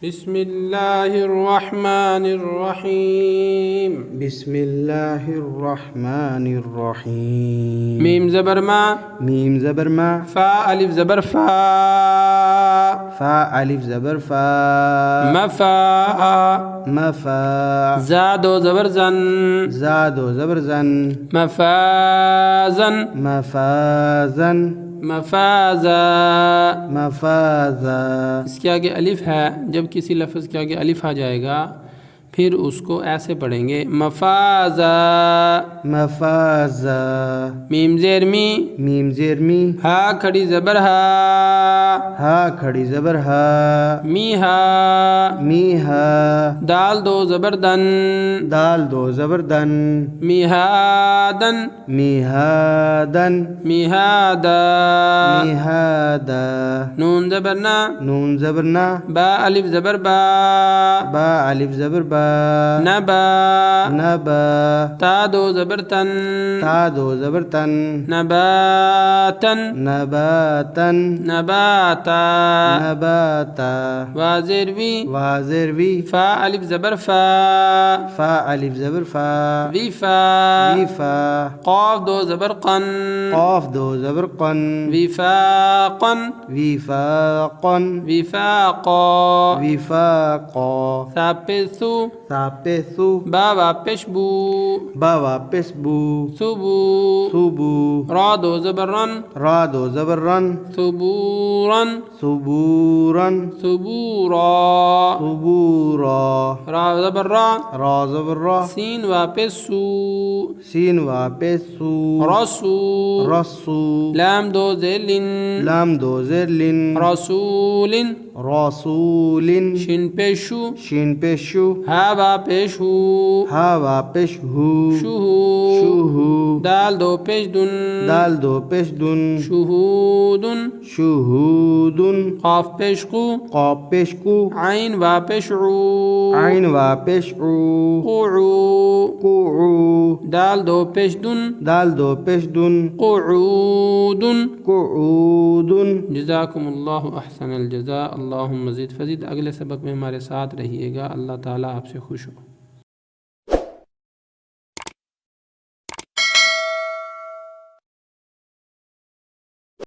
बिस्मिल्लाहिर्रहमानिर्रहीम। बिस्मिल्लाहिर्रहमानिर्रहीम। मीम ज़बर मा, मीम ज़बर मा, फ़ा अलिफ ज़बर फ़ा, फ़ा अलिफ ज़बर फ़ा, मफ़ा, मफ़ा, ज़ा दो ज़बर ज़न, ज़ा दो ज़बर ज़न, मफ़ाज़न, मफ़ाज़न, मफ़ाज़ा। मफ़ाज़ा। इसके आगे अलिफ है, जब किसी लफ्ज़ के आगे अलिफ आ जाएगा फिर उसको ऐसे पढ़ेंगे मफ़ाज़ा। मफ़ाज़ा। मीम ज़ेर मी, मीम ज़ेर मी, हा खड़ी ज़बर हा, हा खड़ी ज़बर हा, मी हा, मी हा, दाल दो ज़बर दन, दाल दो ज़बर दन, मिहादन, मिहादन, मिहादा, मिहादा। नून ज़बर ना, नून ज़बर ना, बा अलिफ ज़बर बा, बा अलिफ ज़बर बा, नबा, नबा, ता दो ज़बर तन, ता दो ज़बर तन, नबातन, नबातन, नबाता, नबाता। वाज़ेर वी, वाज़ेर वी, फ़ा अलिफ ज़बर फ़ा, फ़ा अलिफ ज़बर फ़ा, विफ़ा, वीफ़ा, क़ाफ़ दो ज़बर क़न, क़ाफ़ दो ज़बर क़न, विफ़ाक़न, विफ़ाक़न, विफ़ाक़ा, विफ़ाक़ा। सा पे सु, सा पे सु, बा वापिश बू, बा वापिस बू, सुबू, सुबू, रा दो ज़बर रन, रा दो ज़बर रन, सुबूरन, सुबूरन, सुबूरा, सुबूरा, रा ज़बर रा, रा ज़बर रा, सीन वापिस सू, सीन वापिस सू, रसू, रस्सू, लाम दो ज़ेलिन, लाम दो ज़ेर लिन, रसूलिन, रसूलिन, शिन पेशु, शीन पे शु, हा वापिशु, हा वापिश हु, शुहू, शुहू, दाल दो पेश दुन, दाल दो पेश दुन, शुहूदुन, शुहूदुन, क़ाफ़ पेश कु, क़ाफ़ पेश कु, आइन वापिश ऊ, आइन वापिश उ, क़ुऊ, कुउ, दाल दो पेश दुन, दाल दो पेश दुन, क़ुऊदुन। कुऊदुन। जज़ाकुमुल्लाहु अहसनल जज़ा। अल्लाहुम्मा ज़िद फ़ज़िद। अगले सबक में हमारे साथ रहिएगा। अल्लाह ताला आपसे खुश हो।